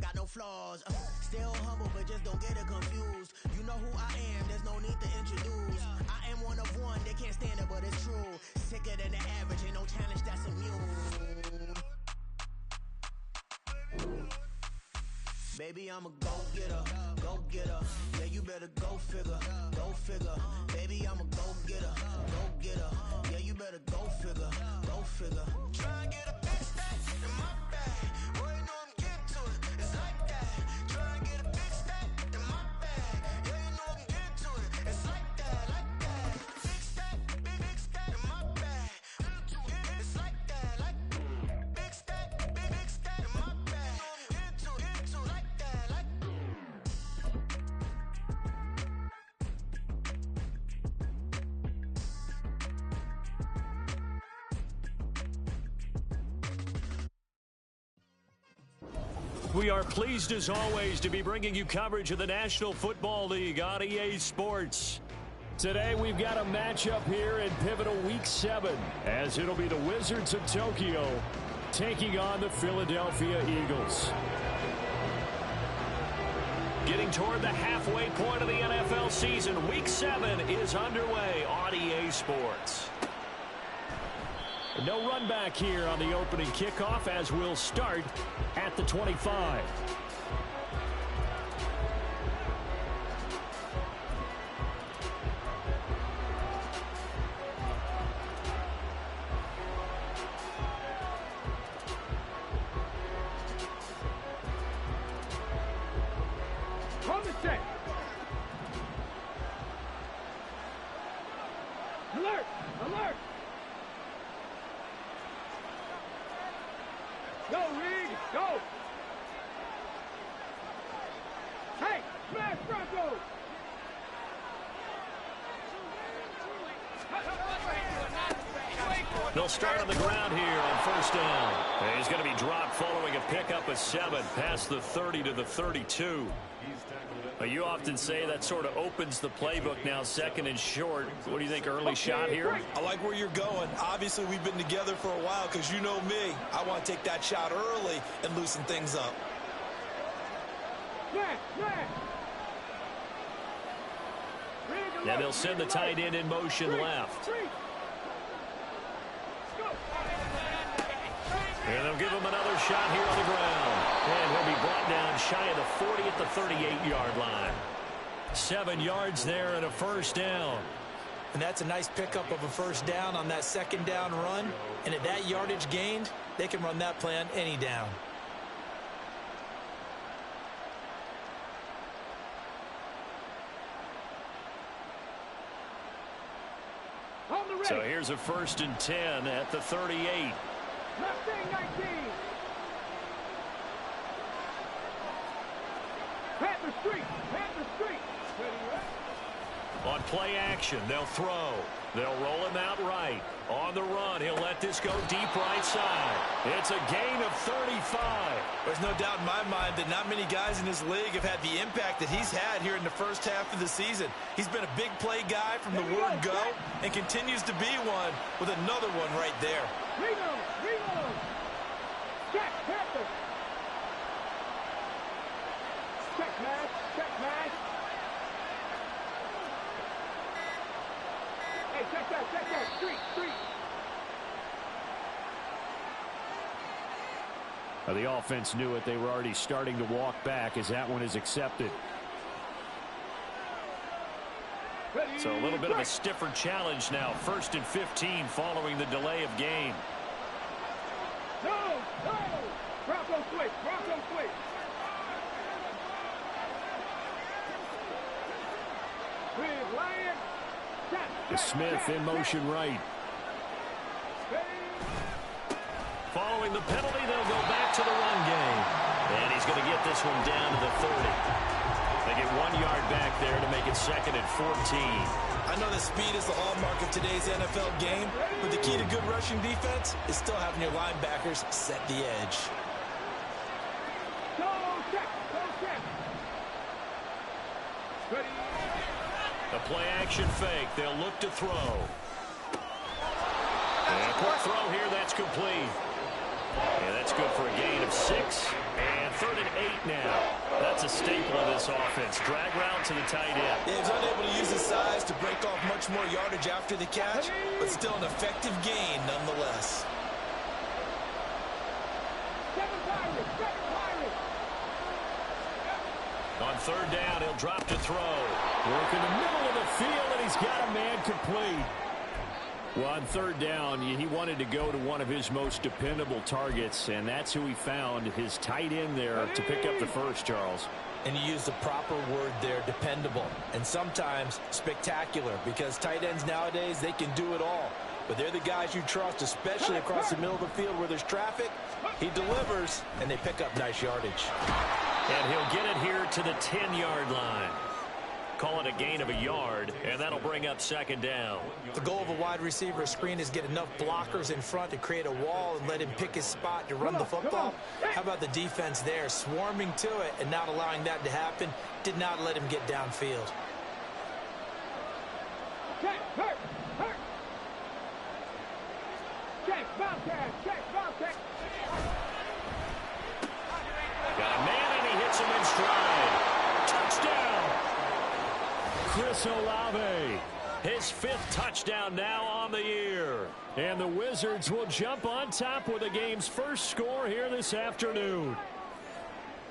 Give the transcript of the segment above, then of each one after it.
got no flaws. Still humble, but just don't get it confused. You know who I am, there's no need to introduce. I am one of one, they can't stand it, but it's true. Sicker than the average, ain't no challenge that's immune. Baby, I'm a go-getter, go-getter. Yeah, you better go figure, go figure. Baby, I'm a go-getter, go-getter. Yeah, you better go figure, go figure. Try and get a big stack in my bag. Boy, you know I'm getting to it, it's like that. Try and get a big stack in my bag. Yeah, you know I'm getting to it, it's like that, like that. Big stack, big stack in my bag. It's like that, like big stack in my bag. You know I'm getting to it, like that, like. We are pleased as always to be bringing you coverage of the National Football League on EA Sports. Today we've got a matchup here in pivotal Week 7 as it'll be the Wizards of Tokyo taking on the Philadelphia Eagles. Getting toward the halfway point of the NFL season, Week 7 is underway on EA Sports. No run back here on the opening kickoff as we'll start at the 25. From the set. Alert! Alert! Go, Reed! Go! Hey! Smash Bronco! They'll start on the ground here on first down. And he's going to be dropped following a pickup of 7 past the 30 to the 32. You often say that sort of opens the playbook now, second and short. What do you think, early shot here? I like where you're going. Obviously, we've been together for a while because you know me. I want to take that shot early and loosen things up. And they'll send the tight end in motion left. And they'll give him another shot here on the ground. And he'll be brought down shy of the 40 at the 38-yard line. 7 yards there and a first down. And that's a nice pickup of a first down on that second down run. And at that yardage gained, they can run that play on any down. So here's a 1st and 10 at the 38. Mustang 19. Panther Street. Panther Street. On play action, they'll throw. They'll roll him out right. On the run, he'll let this go deep right side. It's a gain of 35. There's no doubt in my mind that not many guys in this league have had the impact that he's had here in the first half of the season. He's been a big play guy from the word go and continues to be one with another one right there. Reload. Check, Panther. Check, man. Hey, check that. Street. The offense knew it. They were already starting to walk back as that one is accepted. So a little bit of a stiffer challenge now. 1st and 15 following the delay of game. No. Bronco switch. With Lion. Smith in motion right. Following the penalty, they'll go back to the run game. And he's going to get this one down to the 30. They get 1 yard back there to make it 2nd and 14. I know that speed is the hallmark of today's NFL game, but the key to good rushing defense is still having your linebackers set the edge. Go check. Ready. A play-action fake. They'll look to throw. And a quick throw here. That's complete. And that's good for a gain of 6. And 3rd and 8 right now. That's a staple of this offense. Drag route to the tight end. Yeah, he's unable to use his size to break off much more yardage after the catch, but still an effective gain nonetheless. On third down, he'll drop to throw. Work in the middle of the field, and he's got a man complete. Well, on third down, he wanted to go to one of his most dependable targets, and that's who he found, his tight end there, to pick up the first, Charles. And you use the proper word there, dependable, and sometimes spectacular, because tight ends nowadays, they can do it all. But they're the guys you trust, especially across the middle of the field where there's traffic. He delivers, and they pick up nice yardage. And he'll get it here to the 10-yard line. Call it a gain of a yard, and that'll bring up second down. The goal of a wide receiver screen is get enough blockers in front to create a wall and let him pick his spot to run the football. How about the defense there, swarming to it and not allowing that to happen? Did not let him get downfield. Check, hurt, hurt. Check, Bobcat, check, Bobcat. Got a man, and he hits him in stride. Touchdown! Chris Olave, his 5th touchdown now on the year. And the Wizards will jump on top with the game's first score here this afternoon.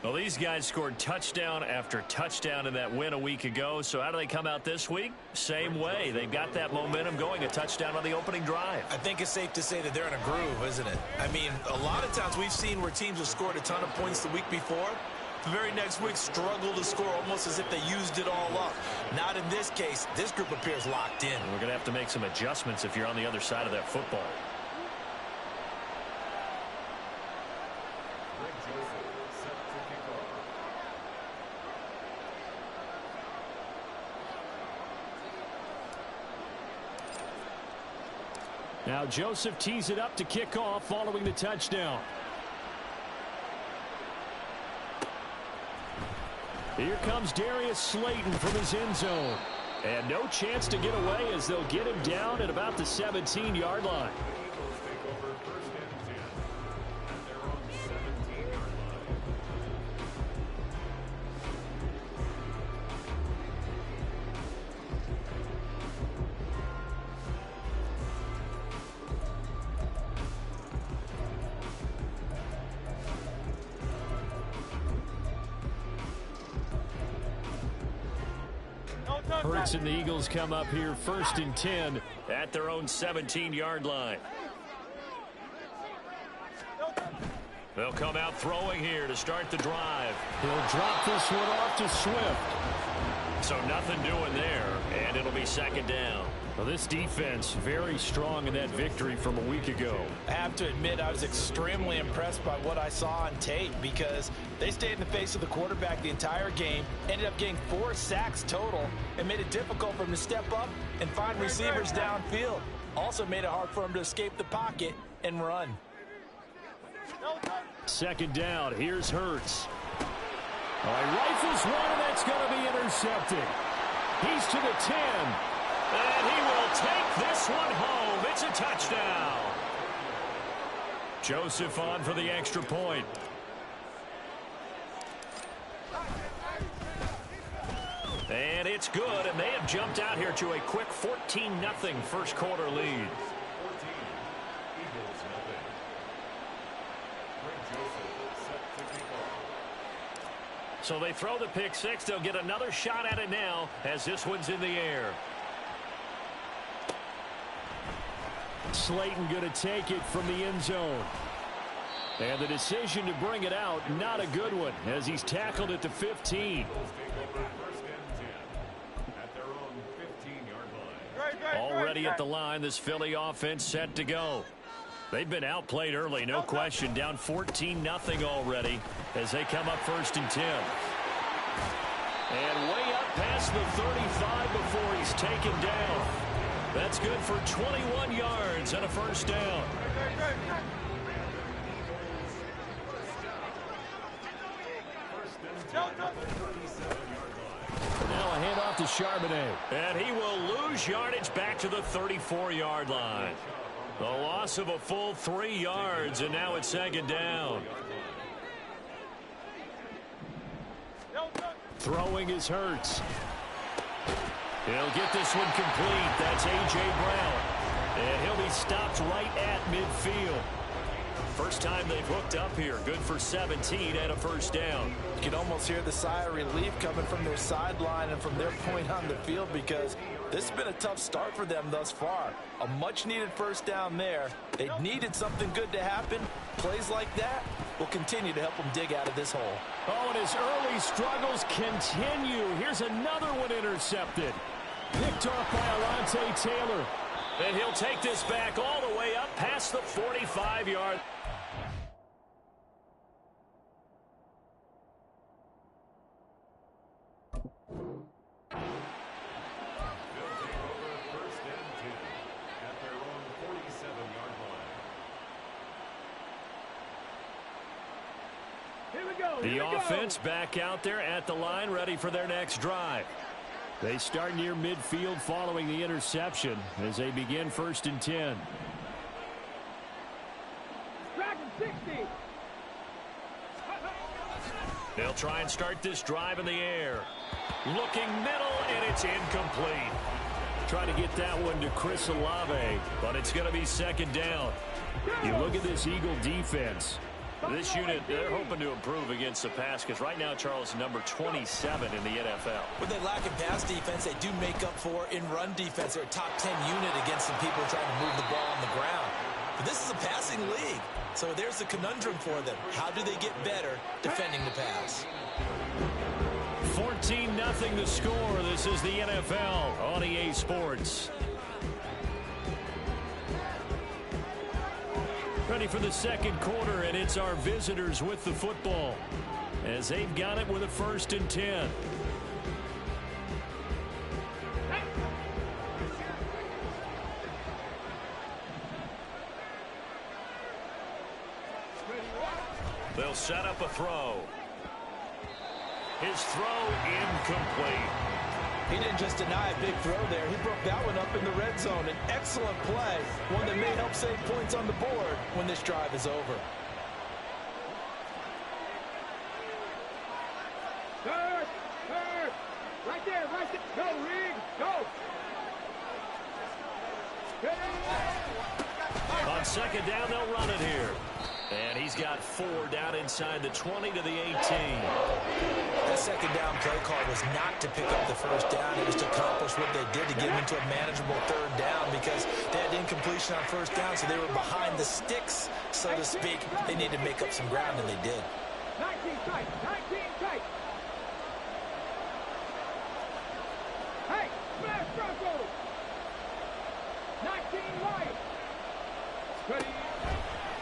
Well, these guys scored touchdown after touchdown in that win a week ago. So how do they come out this week? Same way. They've got that momentum going, a touchdown on the opening drive. I think it's safe to say that they're in a groove, isn't it? I mean, a lot of times we've seen where teams have scored a ton of points the week before. The very next week struggle to score almost as if they used it all up. Not in this case. This group appears locked in. We're going to have to make some adjustments if you're on the other side of that football. Now Joseph tees it up to kick off following the touchdown. Here comes Darius Slayton from his end zone. And no chance to get away as they'll get him down at about the 17-yard line. Hurts and the Eagles come up here 1st and 10 at their own 17-yard line. They'll come out throwing here to start the drive. He'll drop this one off to Swift. So nothing doing there, and it'll be second down. Well, this defense very strong in that victory from a week ago. I have to admit I was extremely impressed by what I saw on tape because they stayed in the face of the quarterback the entire game, ended up getting 4 sacks total, and made it difficult for him to step up and find receivers downfield. Also made it hard for him to escape the pocket and run. Second down, here's Hurts. All right, rifles one, and that's going to be intercepted. He's to the 10. And he will take this one home. It's a touchdown. Joseph on for the extra point. And it's good, and they have jumped out here to a quick 14-0 first quarter lead. So they throw the pick six. They'll get another shot at it now as this one's in the air. Slayton going to take it from the end zone. And the decision to bring it out, not a good one, as he's tackled at the 15. Already at the line, this Philly offense set to go. They've been outplayed early, no question. Down 14-0 already as they come up 1st and 10. And way up past the 35 before he's taken down. That's good for 21 yards and a first down. Now a handoff to Charbonnet. And he will lose yardage back to the 34-yard line. The loss of a full 3 yards, and now it's second down. Throwing is Hurts. He'll get this one complete. That's A.J. Brown. And he'll be stopped right at midfield. First time they've hooked up here. Good for 17 and a first down. You can almost hear the sigh of relief coming from their sideline and from their point on the field, because this has been a tough start for them thus far. A much-needed first down there. They needed something good to happen. Plays like that will continue to help them dig out of this hole. Oh, and his early struggles continue. Here's another one intercepted. Picked off by Alontae Taylor. And he'll take this back all the way up past the 45-yard. The offense back out there at the line, ready for their next drive. They start near midfield following the interception as they begin 1st and 10. Dragon 60. They'll try and start this drive in the air. Looking middle, and it's incomplete. Try to get that one to Chris Olave, but it's going to be 2nd down. You look at this Eagle defense. This unit, they're hoping to improve against the pass, because right now, Charles, number 27 in the NFL. What they lack in pass defense, they do make up for in run defense. They're a top 10 unit against some people trying to move the ball on the ground. But this is a passing league, so there's the conundrum for them. How do they get better defending the pass? 14-0 the score. This is the NFL on EA Sports. Ready for the 2nd quarter, and it's our visitors with the football as they've got it with a 1st and 10. They'll set up a throw. His throw incomplete. He didn't just deny a big throw there. He broke that one up in the red zone. An excellent play, one that may help save points on the board when this drive is over. Third. Right there. Go, Reed. Go. On 2nd down, they'll run it here. And he's got 4 down inside the 20 to the 18. That 2nd down play call was not to pick up the 1st down. It was to accomplish what they did to get them into a manageable 3rd down, because they had incompletion on 1st down, so they were behind the sticks, so to speak. They needed to make up some ground, and they did. 19 tight. Hey, smash Bronco. 19 light. Ready.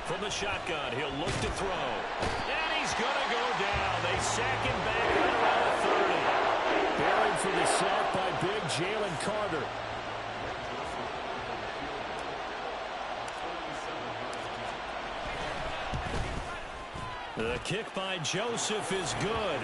From the shotgun, he'll look to throw. And he's going to go down. They sack him back right around the 30. Buried for the sack by big Jalen Carter. The kick by Joseph is good.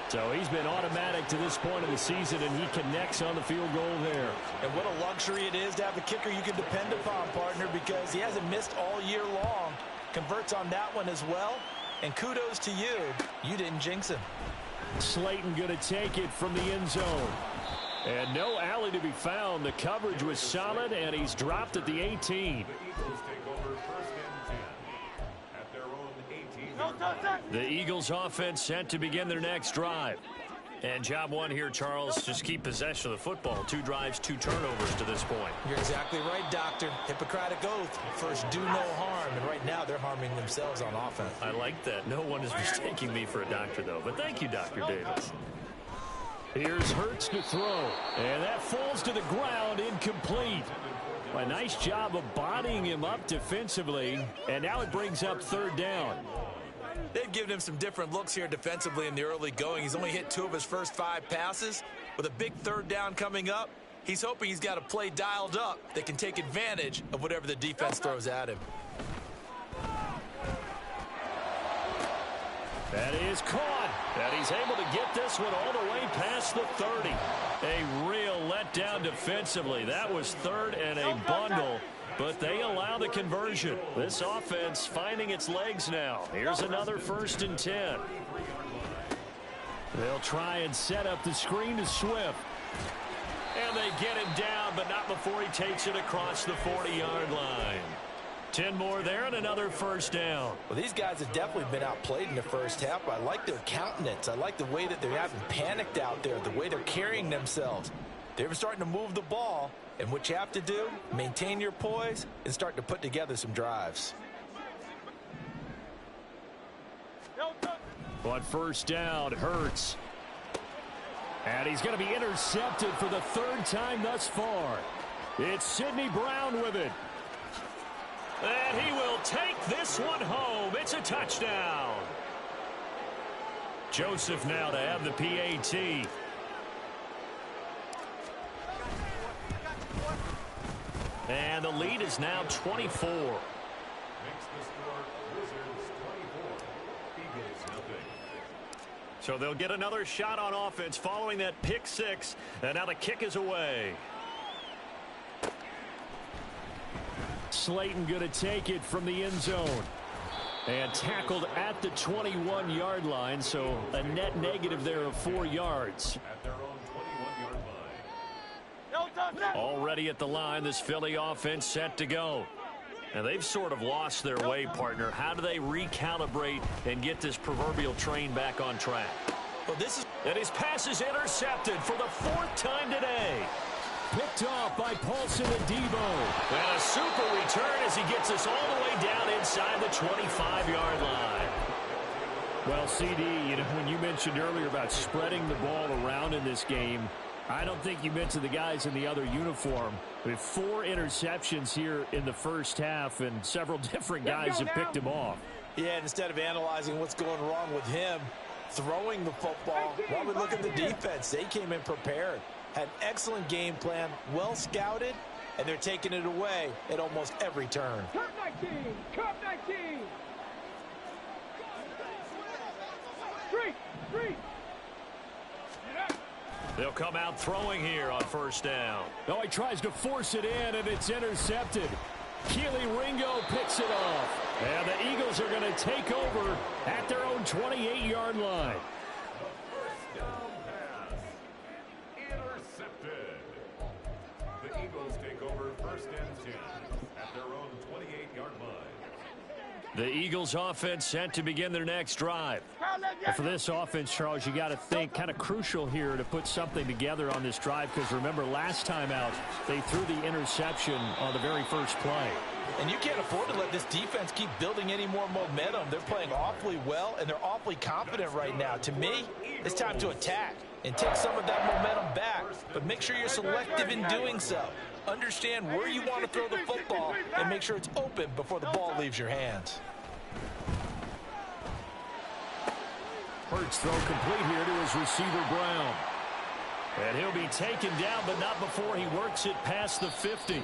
So he's been automatic to this point of the season, and he connects on the field goal there. And what a luxury it is to have a kicker you can depend upon, partner, because he hasn't missed all year long. Converts on that one as well. And kudos to you. You didn't jinx him. Slayton going to take it from the end zone. And no alley to be found. The coverage was solid, and he's dropped at the 18. The Eagles offense set to begin their next drive. And job one here, Charles, just keep possession of the football. 2 drives, 2 turnovers to this point. You're exactly right, Doctor. Hippocratic oath. First, do no harm. And right now, they're harming themselves on offense. I like that. No one is mistaking me for a doctor, though. But thank you, Dr. Davis. Here's Hurts to throw. And that falls to the ground, incomplete. A nice job of bodying him up defensively. And now it brings up 3rd down. They've given him some different looks here defensively in the early going. He's only hit 2 of his first 5 passes. With a big 3rd down coming up, he's hoping he's got a play dialed up that can take advantage of whatever the defense throws at him. That is caught. And he's able to get this one all the way past the 30. A real letdown defensively. That was 3rd and a bundle. But they allow the conversion. This offense finding its legs now. Here's another 1st and 10. They'll try and set up the screen to Swift. And they get him down, but not before he takes it across the 40-yard line. 10 more there and another first down. Well, these guys have definitely been outplayed in the first half. I like their countenance. I like the way that they haven't panicked out there, the way they're carrying themselves. They're starting to move the ball, and what you have to do, maintain your poise and start to put together some drives. On first down, Hurts. And he's going to be intercepted for the third time thus far. It's Sidney Brown with it. And he will take this one home. It's a touchdown. Joseph now to have the PAT. And the lead is now 24. So they'll get another shot on offense following that pick six. And now the kick is away. Slayton going to take it from the end zone. And tackled at the 21-yard line, so a net negative there of 4 yards. At their own 21-yard line. Already at the line, this Philly offense set to go. And they've sort of lost their way, partner. How do they recalibrate and get this proverbial train back on track? Well, And his pass is intercepted for the 4th time today. Picked off by Paulson Adebo. And a super return as he gets us all the way down inside the 25-yard line. Well, CD, you know, when you mentioned earlier about spreading the ball around in this game, I don't think you mentioned the guys in the other uniform. With 4 interceptions here in the first half, and several different guys have picked him off. Yeah, and instead of analyzing what's going wrong with him throwing the football, while we look at the defense, they came in prepared. Had an excellent game plan, well scouted, and they're taking it away at almost every turn. Cup 19! Cup 19! Street! They'll come out throwing here on first down. Oh, he tries to force it in, and it's intercepted. Keely Ringo picks it off. And the Eagles are going to take over at their own 28-yard line. First down pass. Intercepted. The Eagles take over first and 10 at their own 28-yard line. The Eagles offense set to begin their next drive. And for this offense, Charles, you got to think kind of crucial here to put something together on this drive, because remember last time out they threw the interception on the very first play. And you can't afford to let this defense keep building any more momentum. They're playing awfully well, and they're awfully confident right now. To me, it's time to attack and take some of that momentum back, but make sure you're selective in doing so. Understand where you want to throw the football and make sure it's open before the ball leaves your hands. Hurts throw complete here to his receiver Brown. And he'll be taken down, but not before he works it past the 50.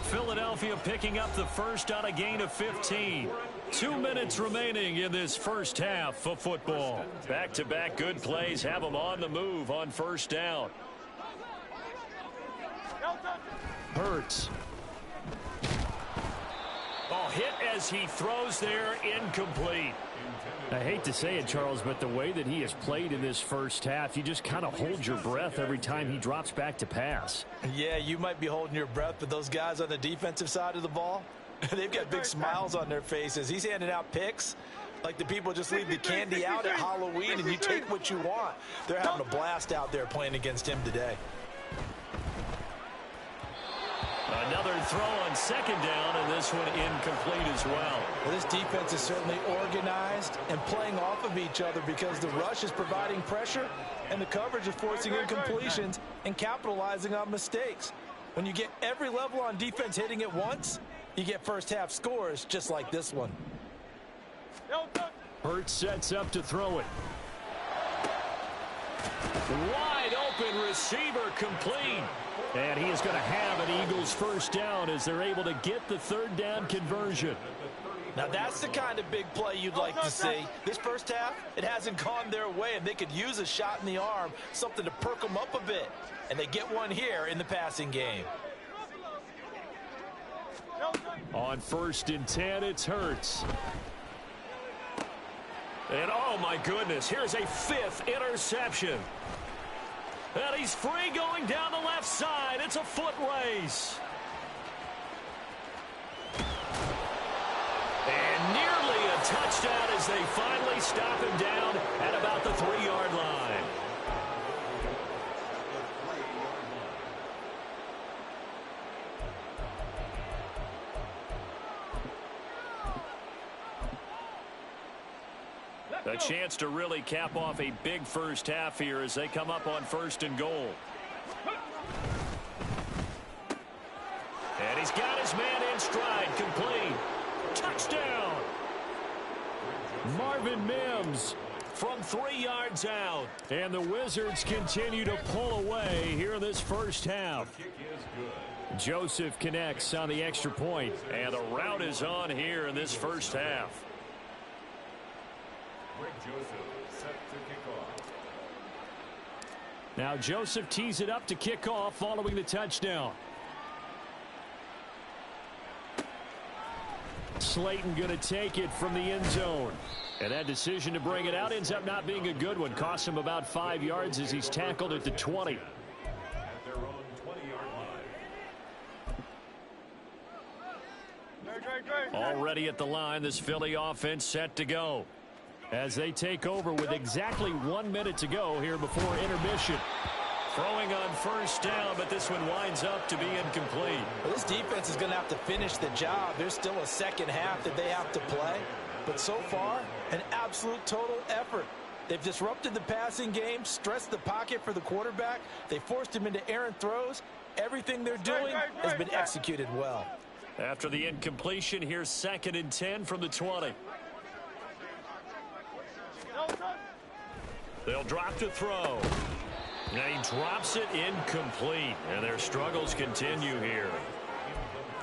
Philadelphia picking up the first on a gain of 15. 2 minutes remaining in this first half of football. Back-to-back good plays have them on the move on first down. Hurts. Oh, hit as he throws there, incomplete. I hate to say it, Charles, but the way that he has played in this first half, you just kind of hold your breath every time he drops back to pass. Yeah, you might be holding your breath, but those guys on the defensive side of the ball, they've got big smiles on their faces. He's handing out picks like the people just leave the candy out at Halloween and you take what you want. They're having a blast out there playing against him today. Another throw on second down, and this one incomplete as well. Well, this defense is certainly organized and playing off of each other because the rush is providing pressure and the coverage is forcing incompletions and capitalizing on mistakes. When you get every level on defense hitting at once, you get first half scores just like this one. Hurts sets up to throw it. Wide open receiver complete. And he is going to have an Eagles first down as they're able to get the third down conversion. Now that's the kind of big play you'd like to see. This first half, it hasn't gone their way, and they could use a shot in the arm, something to perk them up a bit. And they get one here in the passing game. On first and 10, it's Hurts. And oh my goodness, here's a 5th interception. And he's free going down the left side. It's a foot race. And nearly a touchdown as they finally stop him down at about the 3-yard line. A chance to really cap off a big first half here as they come up on 1st and goal. And he's got his man in stride, complete. Touchdown! Marvin Mims from 3 yards out. And the Wizards continue to pull away here in this first half. Joseph connects on the extra point. And the route is on here in this first half. Now Joseph tees it up to kick off following the touchdown. Slayton going to take it from the end zone. And that decision to bring it out ends up not being a good one. Costs him about 5 yards as he's tackled at the 20. At their own 20-yard line. Already at the line, this Philly offense set to go. As they take over with exactly 1 minute to go here before intermission. Throwing on first down, but this one winds up to be incomplete. Well, this defense is going to have to finish the job. There's still a second half that they have to play. But so far, an absolute total effort. They've disrupted the passing game, stressed the pocket for the quarterback. They forced him into errant throws. Everything they're doing has been executed well. After the incompletion, here's 2nd and 10 from the 20. They'll drop to throw. And he drops it incomplete. And their struggles continue here.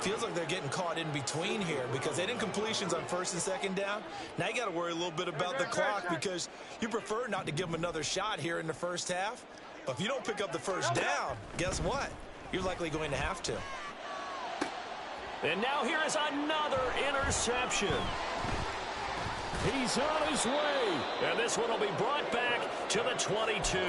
Feels like they're getting caught in between here because they didn't incompletions on 1st and 2nd down. Now you got to worry a little bit about the clock because you prefer not to give them another shot here in the first half. But if you don't pick up the first down, guess what? You're likely going to have to. And now here is another interception. He's on his way. And this one will be brought back to the 22.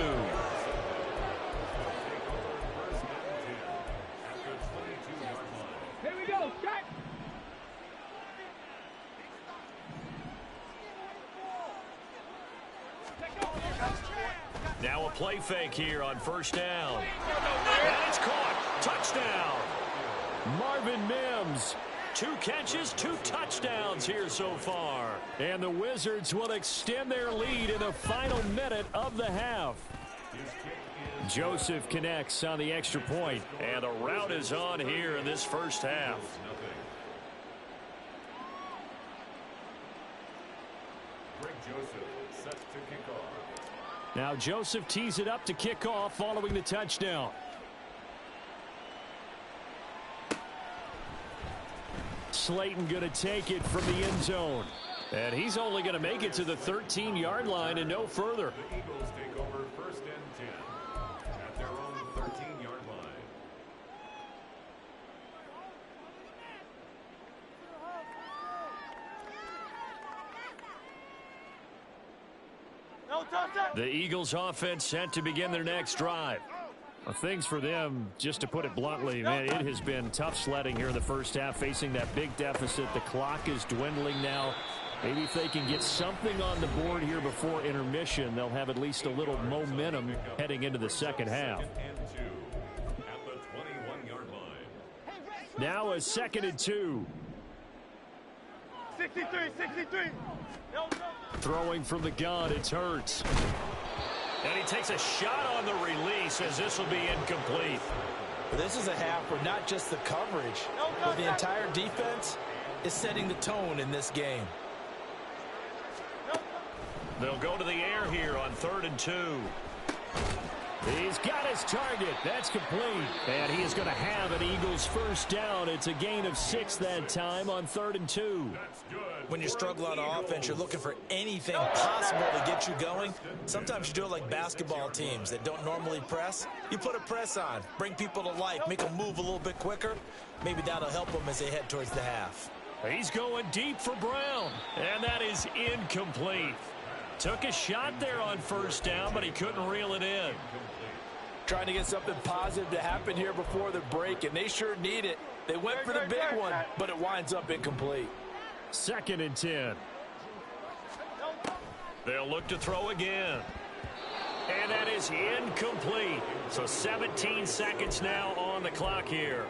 Here we go, Jack. Now a play fake here on first down. And it's caught. Touchdown. Marvin Mims. 2 catches, 2 touchdowns here so far. And the Wizards will extend their lead in the final minute of the half. Joseph connects on the extra point. And the route is on here in this first half. Now Joseph tees it up to kick off following the touchdown. Slayton going to take it from the end zone. And he's only going to make it to the 13-yard line and no further. The Eagles take over 1st and 10 at their own 13-yard line. The Eagles offense set to begin their next drive. Well, things for them, just to put it bluntly, man, it has been tough sledding here in the first half, facing that big deficit. The clock is dwindling now. Maybe if they can get something on the board here before intermission, they'll have at least a little momentum heading into the second half. And 2 at the 21-yard line. Now a 2nd and 2. 63. Throwing from the gun, it's Hurts. And he takes a shot on the release as this will be incomplete. This is a half where not just the coverage, but the entire defense is setting the tone in this game. They'll go to the air here on 3rd and 2. He's got his target. That's complete. And he is going to have an Eagles first down. It's a gain of 6 that time on 3rd and 2. When you struggle on offense, you're looking for anything possible to get you going. Sometimes you do it like basketball teams that don't normally press. You put a press on, bring people to life, make them move a little bit quicker. Maybe that'll help them as they head towards the half. He's going deep for Brown. And that is incomplete. Took a shot there on first down, but he couldn't reel it in. Trying to get something positive to happen here before the break, and they sure need it. They went for the big one, but it winds up incomplete. 2nd and 10. They'll look to throw again. And that is incomplete. So 17 seconds now on the clock here.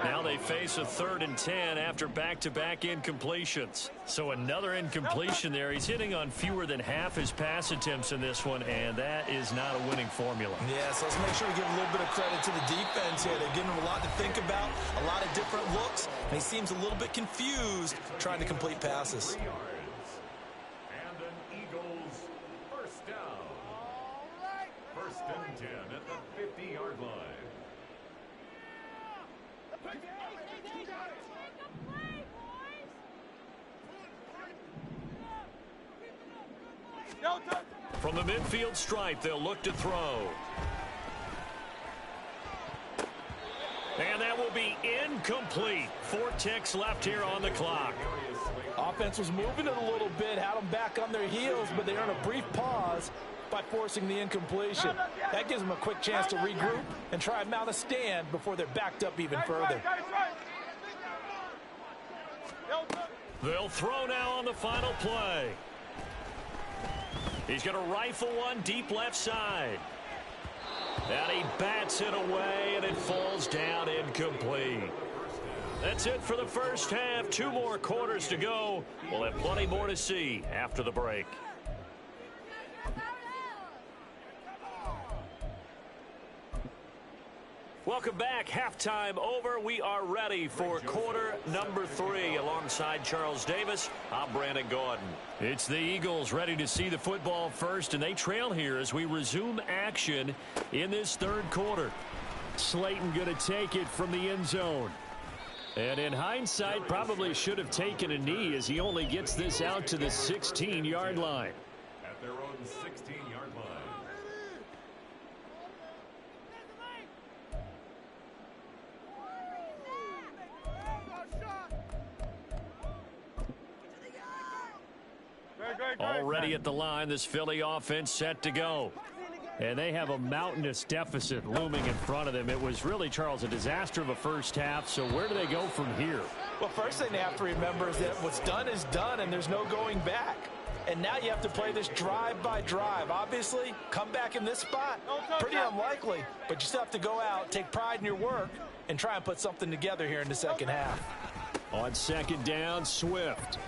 Now they face a 3rd and 10 after back-to-back incompletions. So another incompletion there. He's hitting on fewer than half his pass attempts in this one, and that is not a winning formula. Yeah, so let's make sure we give a little bit of credit to the defense here. They're giving him a lot to think about, a lot of different looks, and he seems a little bit confused trying to complete passes. 3 yards. And an Eagles first down. 1st and 10 at the 50-yard line. From the midfield stripe, they'll look to throw. And that will be incomplete. 4 ticks left here on the clock. Offense was moving it a little bit, had them back on their heels, but they earned a brief pause by forcing the incompletion. That gives them a quick chance to regroup and try and mount a stand before they're backed up even further. They'll throw now on the final play. He's going to rifle one deep left side. And he bats it away, and it falls down incomplete. That's it for the first half. 2 more quarters to go. We'll have plenty more to see after the break. Welcome back. Halftime over. We are ready for quarter number 3. Alongside Charles Davis, I'm Brandon Gordon. It's the Eagles ready to see the football first, and they trail here as we resume action in this 3rd quarter. Slayton going to take it from the end zone. And in hindsight, probably should have taken a knee as he only gets this out to the 16-yard line. At their own 16-yard line. Already at the line, this Philly offense set to go. And they have a mountainous deficit looming in front of them. It was really, Charles, a disaster of a first half. So where do they go from here? Well, first thing they have to remember is that what's done is done, and there's no going back. And now you have to play this drive by drive. Obviously, come back in this spot, pretty unlikely. But you still have to go out, take pride in your work, and try and put something together here in the second half. On 2nd down, Swift.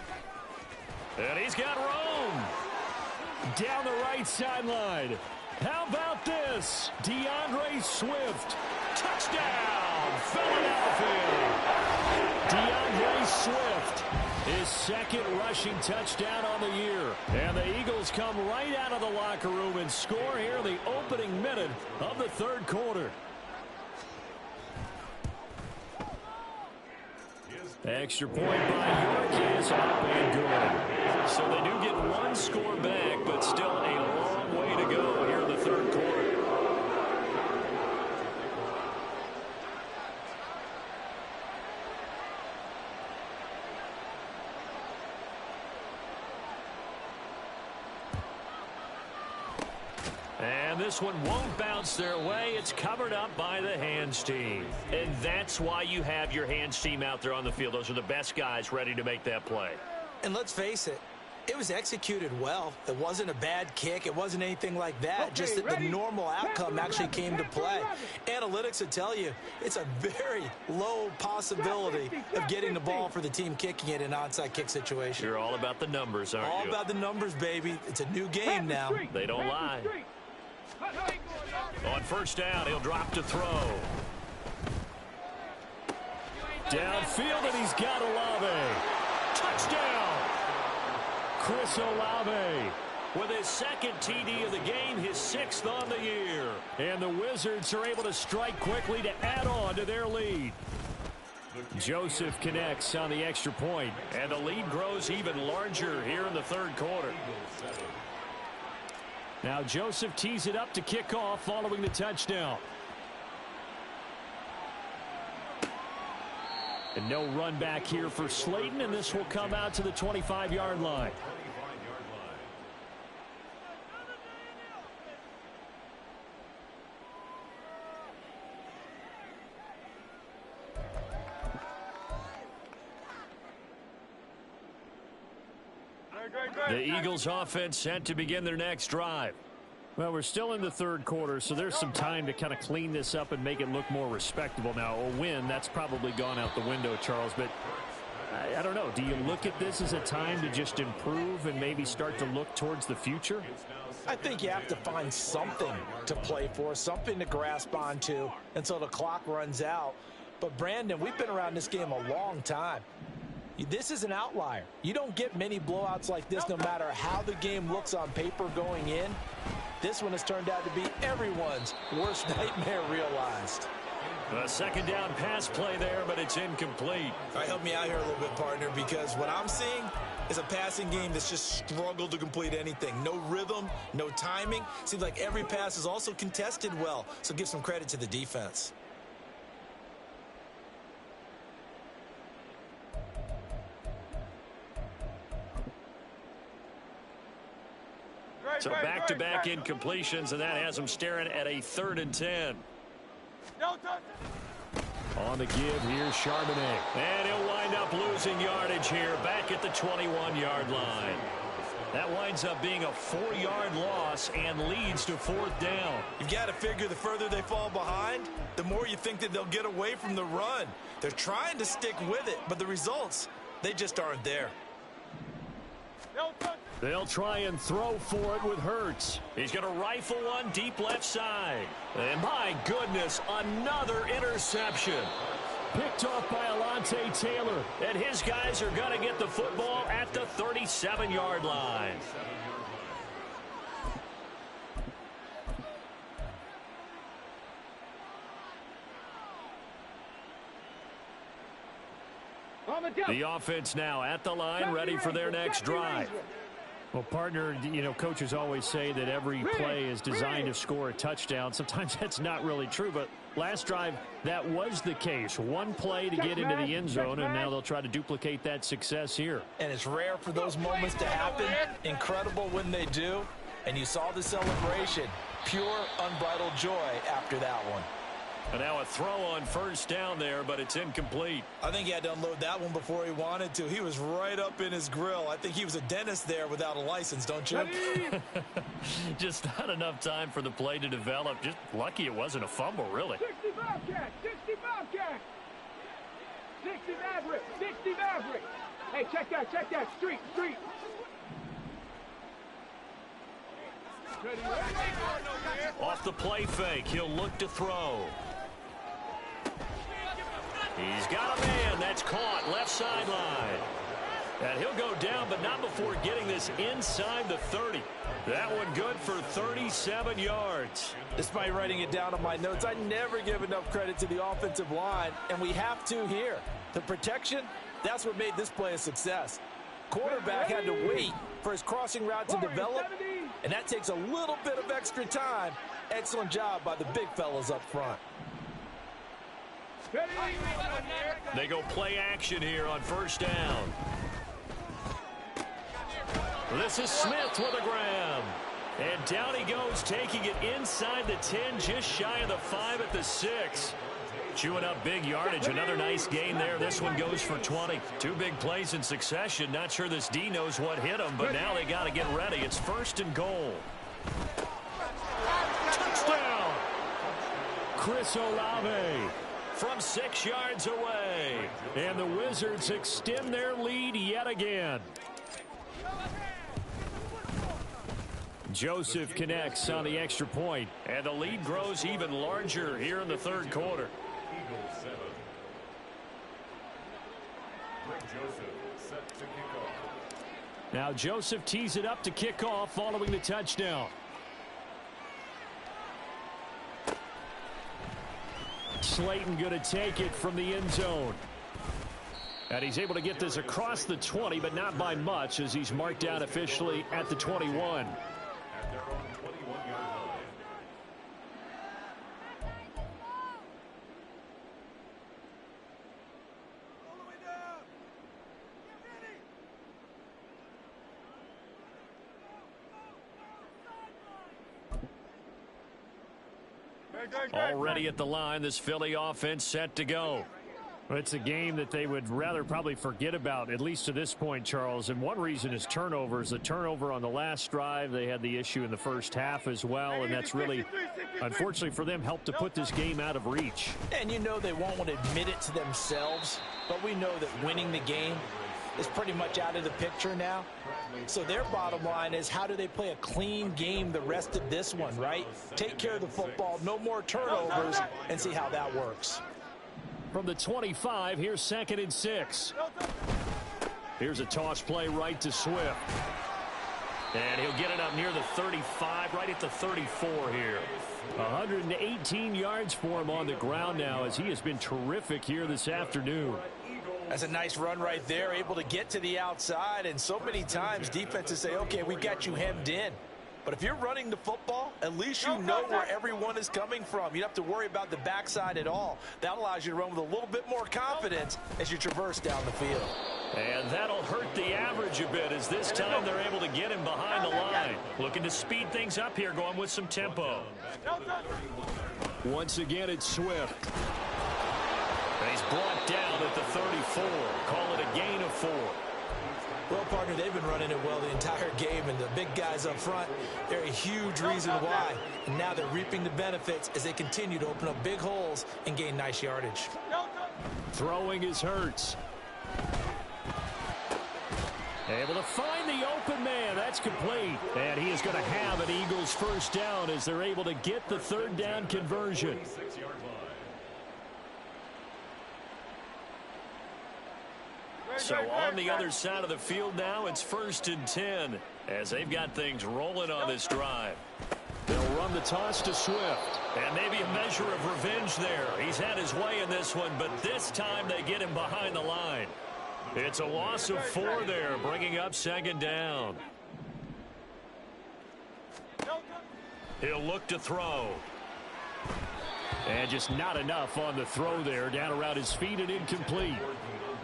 And he's got Rome down the right sideline. How about this? DeAndre Swift. Touchdown, Philadelphia. DeAndre Swift, his 2nd rushing touchdown on the year. And the Eagles come right out of the locker room and score here in the opening minute of the 3rd quarter. Extra point by York is up and good. So they do get 1 score back, but still a long way to go here in the 3rd quarter. And this one won't bounce their way. It's covered up by the hands team. And that's why you have your hands team out there on the field. Those are the best guys ready to make that play. And let's face it, it was executed well. It wasn't a bad kick. It wasn't anything like that. Just that the normal outcome actually came to play. Analytics will tell you it's a very low possibility of getting the ball for the team kicking it in an onside kick situation. You're all about the numbers, aren't you? All about the numbers, baby. It's a new game now. They don't lie. On 1st down, he'll drop to throw. Downfield, and he's got Olave. Touchdown! Chris Olave with his 2nd TD of the game, his 6th on the year. And the Wizards are able to strike quickly to add on to their lead. Joseph connects on the extra point, and the lead grows even larger here in the 3rd quarter. Now Joseph tees it up to kick off following the touchdown. And no run back here for Slayton, and this will come out to the 25-yard line. The Eagles offense set to begin their next drive. Well, we're still in the third quarter, so there's some time to kind of clean this up and make it look more respectable. Now, a win, that's probably gone out the window, Charles, but I don't know. Do you look at this as a time to just improve and maybe start to look towards the future? I think you have to find something to play for, something to grasp onto until the clock runs out. But, Brandon, we've been around this game a long time. This is an outlier. You don't get many blowouts like this no matter how the game looks on paper going in. This one has turned out to be everyone's worst nightmare realized. A second down pass play there, but it's incomplete. All right, help me out here a little bit, partner, because what I'm seeing is a passing game that's just struggled to complete anything. No rhythm, no timing. Seems like every pass is also contested well, so give some credit to the defense. So back-to-back incompletions, and that has them staring at a 3rd and 10. On the give, here's Charbonnet. And he'll wind up losing yardage here, back at the 21-yard line. That winds up being a 4-yard loss and leads to 4th down. You've got to figure the further they fall behind, the more you think that they'll get away from the run. They're trying to stick with it, but the results, they just aren't there. They'll try and throw for it with Hurts. He's going to rifle one deep left side. And my goodness, another interception. Picked off by Alontae Taylor. And his guys are going to get the football at the 37-yard line. The offense now at the line, ready for their next drive. Well, partner, you know, coaches always say that every play is designed to score a touchdown. Sometimes that's not really true, but last drive, that was the case. One play to get into the end zone, and now they'll try to duplicate that success here. And it's rare for those moments to happen. Incredible when they do. And you saw the celebration. Pure, unbridled joy after that one. And now a throw on 1st down there, but it's incomplete. I think he had to unload that one before he wanted to. He was right up in his grill. I think he was a dentist there without a license, don't you? Just not enough time for the play to develop. Just lucky it wasn't a fumble, really. 60 Bobcat, 60 Bobcat. 60 Maverick, 60 Maverick. Hey, check that, street. Off the play fake, he'll look to throw. He's got a man. That's caught left sideline. And he'll go down, but not before getting this inside the 30. That one good for 37 yards. Despite writing it down on my notes, I never give enough credit to the offensive line, and we have to here. The protection, that's what made this play a success. Quarterback had to wait for his crossing route to develop, and that takes a little bit of extra time. Excellent job by the big fellas up front. They go play action here on 1st down. This is Smith with a grab. And down he goes, taking it inside the 10, just shy of the 5 at the 6. Chewing up big yardage. Another nice gain there. This one goes for 20. 2 big plays in succession. Not sure this D knows what hit him, but now they got to get ready. It's 1st and goal. Touchdown! Chris Olave from 6 yards away. And the Wizards extend their lead yet again. Joseph connects on the extra point, and the lead grows even larger here in the 3rd quarter. Eagles 7. Joseph set to kick off. Now Joseph tees it up to kick off following the touchdown. Slayton going to take it from the end zone. And he's able to get this across the 20, but not by much, as he's marked out officially at the 21. At their own 21-yard line. Already at the line, this Philly offense set to go. Well, it's a game that they would rather probably forget about, at least to this point, Charles. And one reason is turnovers. The turnover on the last drive, they had the issue in the first half as well. And that's really, unfortunately for them, helped to put this game out of reach. And you know they won't want to admit it to themselves, but we know that winning the game is pretty much out of the picture now. So their bottom line is, how do they play a clean game the rest of this one, right? Take care of the football, no more turnovers, and see how that works. From the 25, here's 2nd and 6. Here's a toss play right to Swift. And he'll get it up near the 35, right at the 34 here. 118 yards for him on the ground now, as he has been terrific here this afternoon. That's a nice run right there, able to get to the outside. And so many times defenses say, okay, we got you hemmed in. But if you're running the football, at least you know where everyone is coming from. You don't have to worry about the backside at all. That allows you to run with a little bit more confidence as you traverse down the field. And that'll hurt the average a bit, as this time they're able to get him behind the line. Looking to speed things up here, going with some tempo. Once again, it's Swift. And he's brought down at the 34. Call it a gain of 4. Well, partner, they've been running it well the entire game, and the big guys up front, they're a huge reason why. And now they're reaping the benefits as they continue to open up big holes and gain nice yardage. Throwing is Hurts. Able to find the open man. That's complete. And he is going to have an Eagles first down as they're able to get the 3rd down conversion. So on the other side of the field now, it's 1st and 10 as they've got things rolling on this drive. They'll run the toss to Swift. And maybe a measure of revenge there. He's had his way in this one, but this time they get him behind the line. It's a loss of 4 there, bringing up 2nd down. He'll look to throw. And just not enough on the throw there. Down around his feet and incomplete.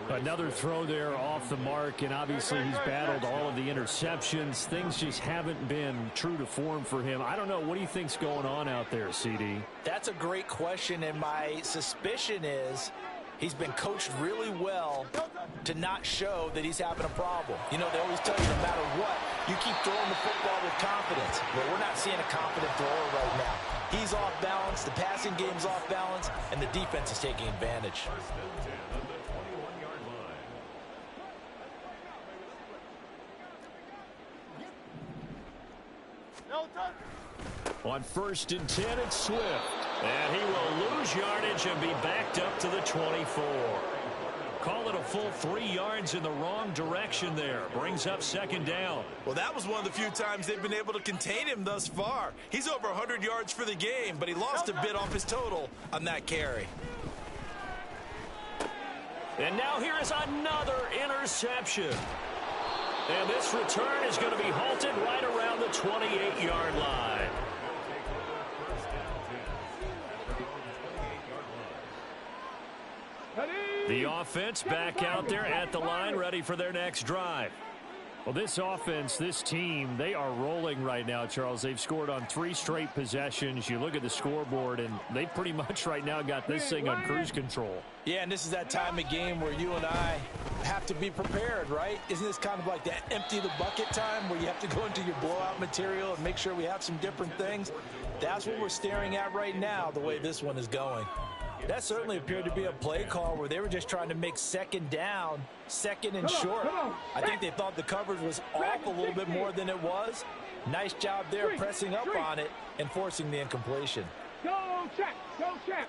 Another throw there off the mark, and obviously he's battled all of the interceptions. Things just haven't been true to form for him. I don't know. What do you think's going on out there, CD? That's a great question, and my suspicion is he's been coached really well to not show that he's having a problem. You know, they always tell you no matter what, you keep throwing the football with confidence. But we're not seeing a confident thrower right now. He's off balance, the passing game's off balance, and the defense is taking advantage. On 1st and 10, it's Swift. And he will lose yardage and be backed up to the 24. Call it a full 3 yards in the wrong direction there. Brings up 2nd down. Well, that was one of the few times they've been able to contain him thus far. He's over 100 yards for the game, but he lost a bit off his total on that carry. And now here is another interception. And this return is going to be halted right around the 28-yard line. The offense back out there at the line, ready for their next drive. Well, this offense, this team, they are rolling right now, Charles. They've scored on 3 straight possessions. You look at the scoreboard, and they pretty much right now got this thing on cruise control. Yeah, and this is that time of game where you and I have to be prepared, right? Isn't this kind of like that empty the bucket time where you have to go into your blowout material and make sure we have some different things? That's what we're staring at right now, the way this one is going. That certainly appeared to be a play call where they were just trying to make 2nd down, 2nd and short. I think they thought the coverage was off a little bit more than it was. Nice job there pressing up on it and forcing the incompletion. Go check, go check.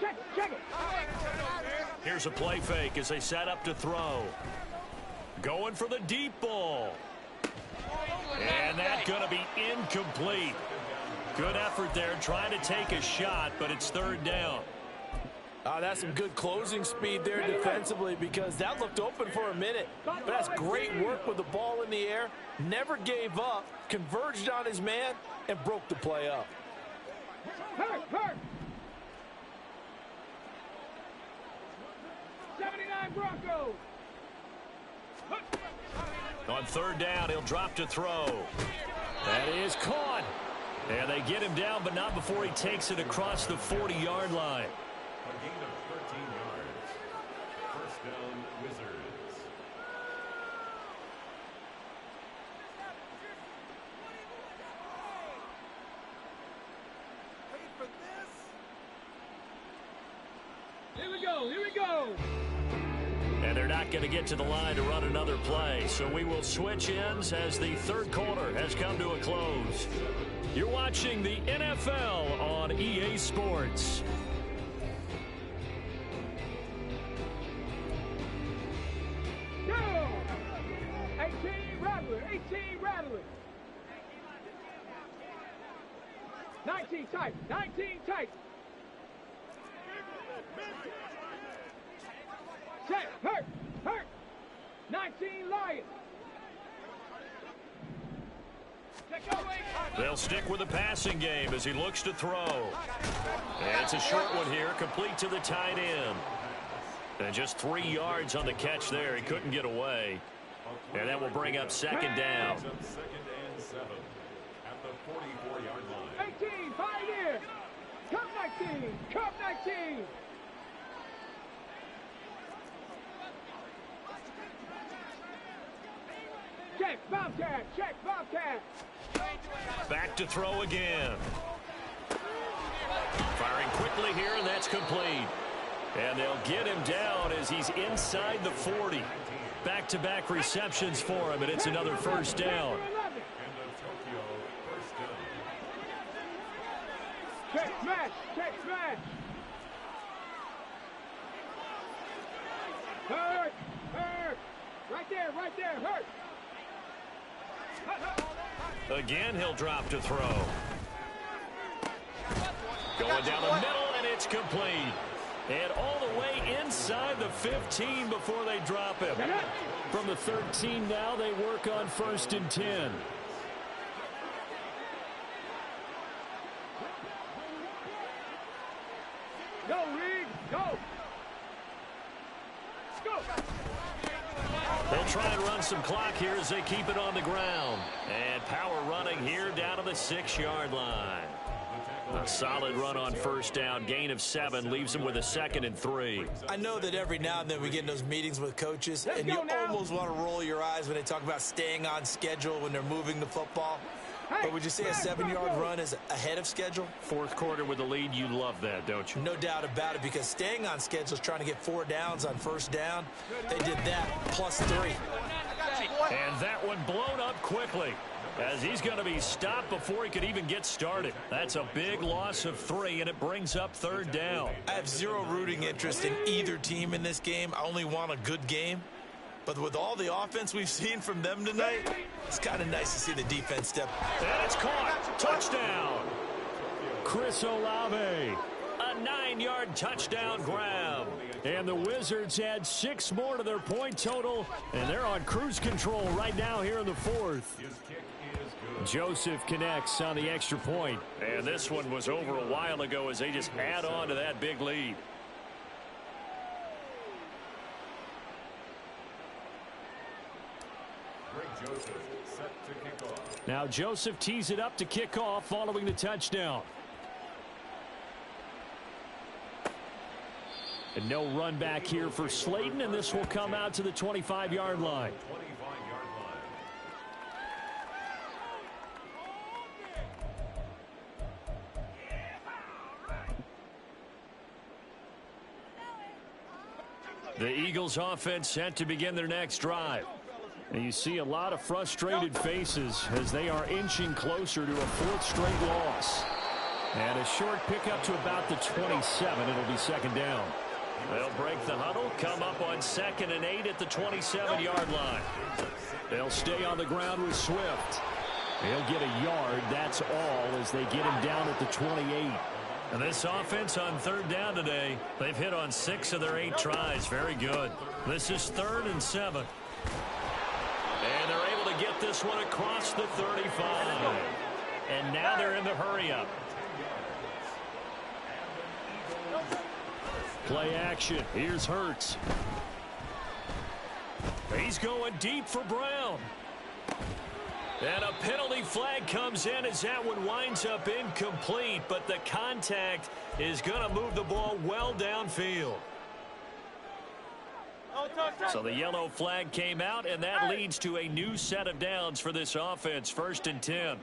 Check it. Here's a play fake as they set up to throw. Going for the deep ball. And that's going to be incomplete. Good effort there trying to take a shot, but it's 3rd down. That's some good closing speed there defensively, because that looked open for a minute. But that's great work with the ball in the air. Never gave up, converged on his man, and broke the play up. Hurt. 79 Broncos. On 3rd down, he'll drop to throw. That is caught. And they get him down, but not before he takes it across the 40-yard line. A gain of 13 yards. First down, Wizards. Wait for this. Here we go. Here we go. And they're not going to get to the line to run another play. So we will switch ends as the third quarter has come to a close. You're watching the NFL on EA Sports. Go! 18 Rattler. 18 Rattler. 19 tight. 19 tight. Check. Hurt. Hurt. 19 Lions. They'll stick with the passing game as he looks to throw. And it's a short one here, complete to the tight end. And just 3 yards on the catch there. He couldn't get away. And that will bring up second down. Second and 7 at the 44-yard line. 18, Pioneer. Cup 19. Cup 19. Check, Bobcat. Check, Bobcat. Back to throw again. Firing quickly here, and that's complete. And they'll get him down as he's inside the 40. Back-to-back receptions for him, and it's another first down. Check, smash. Check, smash. Hurt. Hurt. Right there, hurt. Again, he'll drop to throw. Going down the middle, and it's complete. And all the way inside the 15 before they drop him. From the 13 now, they work on 1st and 10. Go, Reed. Go. Go. They'll try and run some clock here as they keep it on the ground. And power running here down to the 6-yard line. A solid run on first down. Gain of 7 leaves them with a 2nd and 3. I know that every now and then we get in those meetings with coaches, and you almost want to roll your eyes when they talk about staying on schedule when they're moving the football. But would you say a 7-yard run is ahead of schedule? Fourth quarter with the lead, you love that, don't you? No doubt about it, because staying on schedule is trying to get 4 downs on first down. They did that, plus 3. And that one blown up quickly, as he's going to be stopped before he could even get started. That's a big loss of 3, and it brings up 3rd down. I have zero rooting interest in either team in this game. I only want a good game. But with all the offense we've seen from them tonight, it's kind of nice to see the defense step. And it's caught. Touchdown. Chris Olave. A 9-yard touchdown grab. And the Wizards add 6 more to their point total, and they're on cruise control right now here in the 4th. Joseph connects on the extra point. And this one was over a while ago as they just add on to that big lead. Now Joseph tees it up to kick off following the touchdown. And no run back here for Slayton, and this will come out to the 25-yard line. The Eagles offense set to begin their next drive. And you see a lot of frustrated faces as they are inching closer to a 4th straight loss. And a short pickup to about the 27. It'll be 2nd down. They'll break the huddle, come up on 2nd and 8 at the 27-yard line. They'll stay on the ground with Swift. He'll get a yard, that's all, as they get him down at the 28. And this offense on 3rd down today, they've hit on 6 of their 8 tries. Very good. This is 3rd and 7. And they're able to get this one across the 35. And now they're in the hurry-up. Play action. Here's Hurts. He's going deep for Brown. And a penalty flag comes in as that one winds up incomplete, but the contact is going to move the ball well downfield. So the yellow flag came out, and that leads to a new set of downs for this offense. 1st and 10.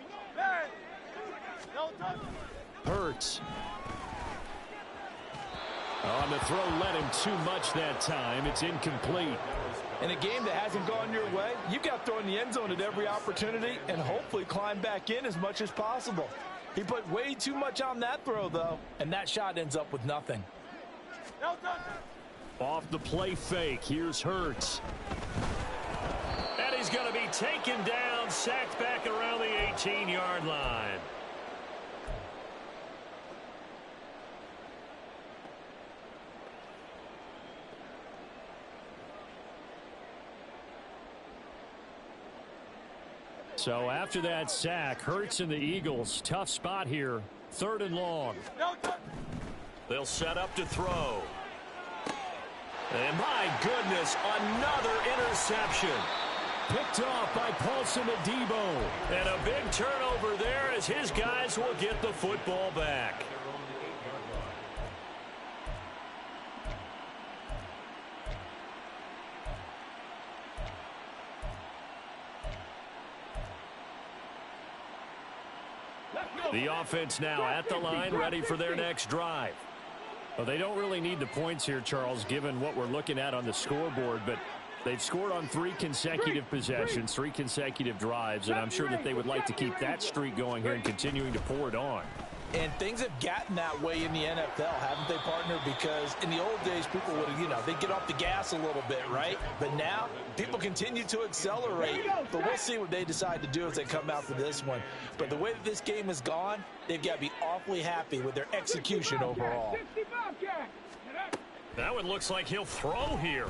Hurts. On the throw, led him too much that time. It's incomplete. In a game that hasn't gone your way, you've got to throw in the end zone at every opportunity and hopefully climb back in as much as possible. He put way too much on that throw, though, and that shot ends up with nothing. Off the play fake, here's Hurts. And he's going to be taken down, sacked back around the 18-yard line. So after that sack, Hurts and the Eagles, tough spot here. 3rd and long. They'll set up to throw. And my goodness, another interception. Picked off by Paulson Adebo. And a big turnover there as his guys will get the football back. The offense now at the line, ready for their next drive. Well, they don't really need the points here, Charles, given what we're looking at on the scoreboard, but they've scored on 3 consecutive possessions, 3 consecutive drives, and I'm sure that they would like to keep that streak going here and continuing to pour it on. And things have gotten that way in the NFL, haven't they, partner? Because in the old days, people would have, they'd get off the gas a little bit, right? But now, people continue to accelerate. But we'll see what they decide to do as they come out for this one. But the way that this game has gone, they've got to be awfully happy with their execution overall. That one looks like he'll throw here.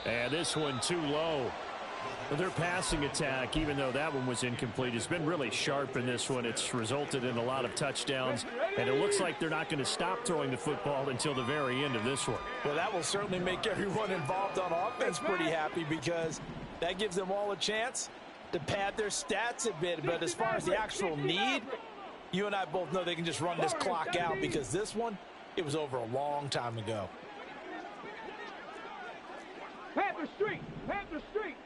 And this one too low. Their passing attack, even though that one was incomplete, has been really sharp in this one. It's resulted in a lot of touchdowns, and it looks like they're not going to stop throwing the football until the very end of this one. Well, that will certainly make everyone involved on offense pretty happy because that gives them all a chance to pad their stats a bit. But as far as the actual need, you and I both know they can just run this clock out because this one, it was over a long time ago. Panther Street! Panther Street!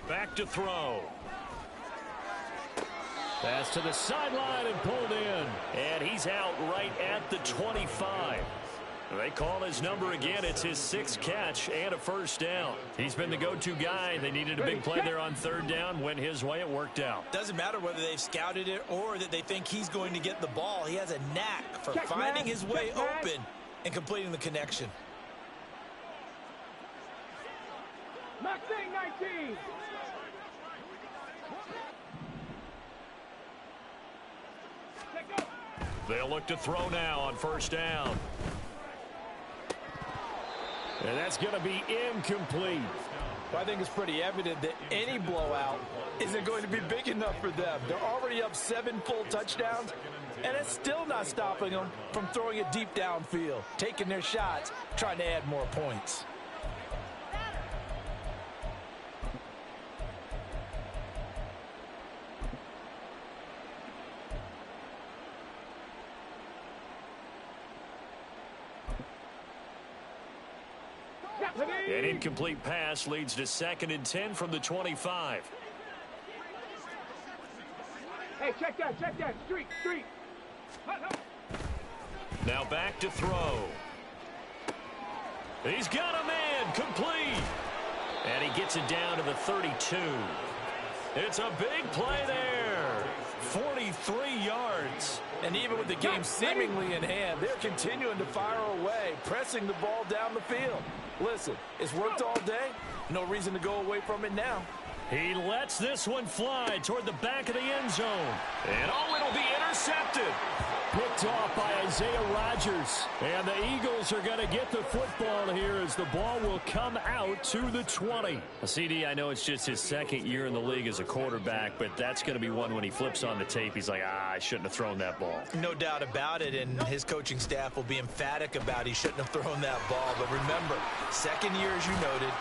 Back to throw. Pass to the sideline and pulled in. And he's out right at the 25. They call his number again. It's his 6th catch and a 1st down. He's been the go-to guy. They needed a big play there on 3rd down. Went his way. It worked out. Doesn't matter whether they've scouted it or that they think he's going to get the ball. He has a knack for finding his way open and completing the connection. Mustang 19! They'll look to throw now on 1st down. And that's going to be incomplete. Well, I think it's pretty evident that any blowout isn't going to be big enough for them. They're already up 7 full touchdowns, and it's still not stopping them from throwing it deep downfield, taking their shots, trying to add more points. An incomplete pass leads to 2nd and 10 from the 25. Hey, check that, street. Now back to throw. He's got a man, complete. And he gets it down to the 32. It's a big play there. 43 yards. And even with the game seemingly in hand, they're continuing to fire away, pressing the ball down the field. Listen, it's worked all day. No reason to go away from it now. He lets this one fly toward the back of the end zone. And it'll be intercepted. Picked off by Isaiah Rodgers. And the Eagles are going to get the football here as the ball will come out to the 20. CD, I know it's just his 2nd year in the league as a quarterback, but that's going to be one when he flips on the tape. He's like, I shouldn't have thrown that ball. No doubt about it, and his coaching staff will be emphatic about he shouldn't have thrown that ball. But remember, 2nd year, as you noted,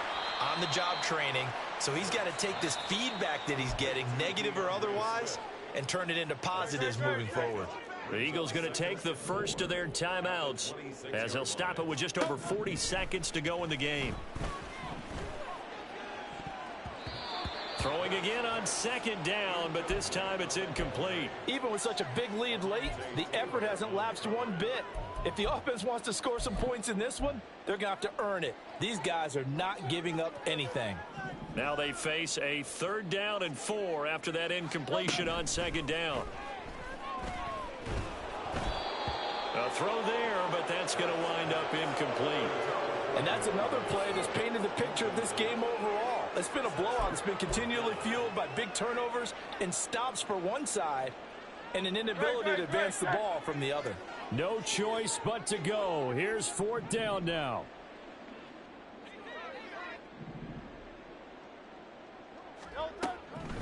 on-the-job training, so he's got to take this feedback that he's getting, negative or otherwise, and turn it into positives moving forward. The Eagles going to take the first of their timeouts as they'll stop it with just over 40 seconds to go in the game. Throwing again on second down, but this time it's incomplete. Even with such a big lead late, the effort hasn't lapsed one bit. If the offense wants to score some points in this one, they're going to have to earn it. These guys are not giving up anything. Now they face a 3rd down and 4 after that incompletion on second down. A throw there, but that's going to wind up incomplete. And that's another play that's painted the picture of this game overall. It's been a blowout. It's been continually fueled by big turnovers and stops for one side and an inability to advance the ball from the other. No choice but to go. Here's 4th down now.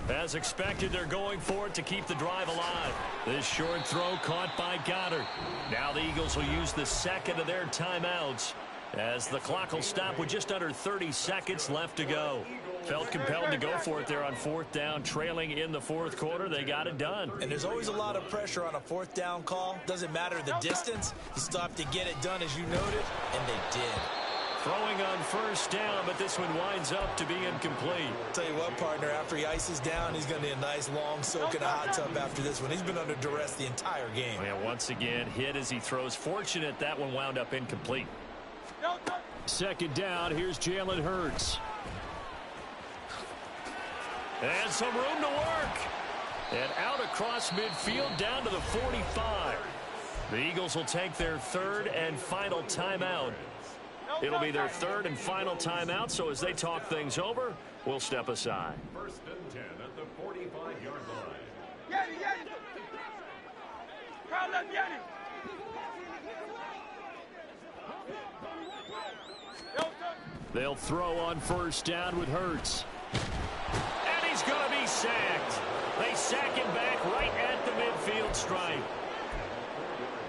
As expected, they're going for it to keep the drive alive. This short throw caught by Goddard. Now the Eagles will use the second of their timeouts as the clock will stop with just under 30 seconds left to go. Felt compelled to go for it there on 4th down, trailing in the 4th quarter. They got it done. And there's always a lot of pressure on a 4th down call. Doesn't matter the distance. You still have to get it done, as you noted, and they did. Throwing on 1st down, but this one winds up to be incomplete. Tell you what, partner, after he ices down, he's going to need a nice long soak in a hot tub after this one. He's been under duress the entire game. And once again, hit as he throws. Fortunate that one wound up incomplete. 2nd down, here's Jalen Hurts. And some room to work. And out across midfield down to the 45. The Eagles will take their 3rd and final timeout. It'll be their 3rd and final timeout, so as they talk things over, we'll step aside. 1st and 10 at the 45-yard line. They'll throw on 1st down with Hurts. And he's going to be sacked. They sack him back right at the midfield stripe.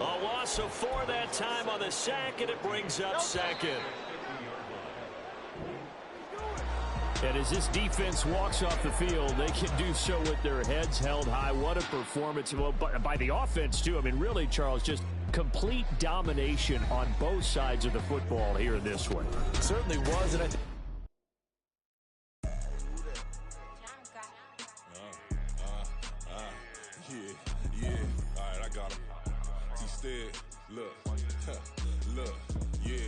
A loss of 4 that time on the sack, and it brings up 2nd. And as this defense walks off the field, they can do so with their heads held high. What a performance. Well, by the offense, too. I mean, really, Charles, just complete domination on both sides of the football here in this one. It certainly was, and I think yeah. All right, I got him. T-Stead, look, yeah.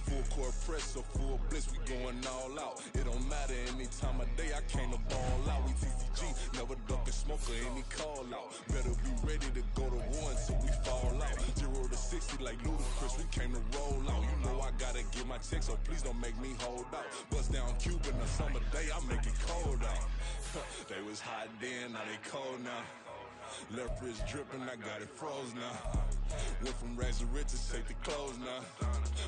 Full court press or full blitz, we going all out. It don't matter any time of day, I came to ball out. We TCG, never duck a smoker, any call out. Better be ready to go to war until we fall out. 0 to 60 like Ludacris, we came to roll out. You know I gotta get my check, so please don't make me hold out. Bust down Cuban a summer day, I make it cold out. They was hot then, now they cold now. Left wrist dripping, I got it froze now. Went from rags to riches, take the clothes now.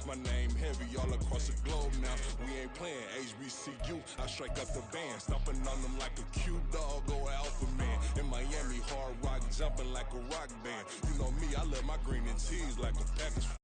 My name heavy all across the globe now. We ain't playing HBCU, I strike up the band. Stomping on them like a cute dog or alpha man. In Miami, hard rock jumping like a rock band. You know me, I love my green and cheese like a Packers fan.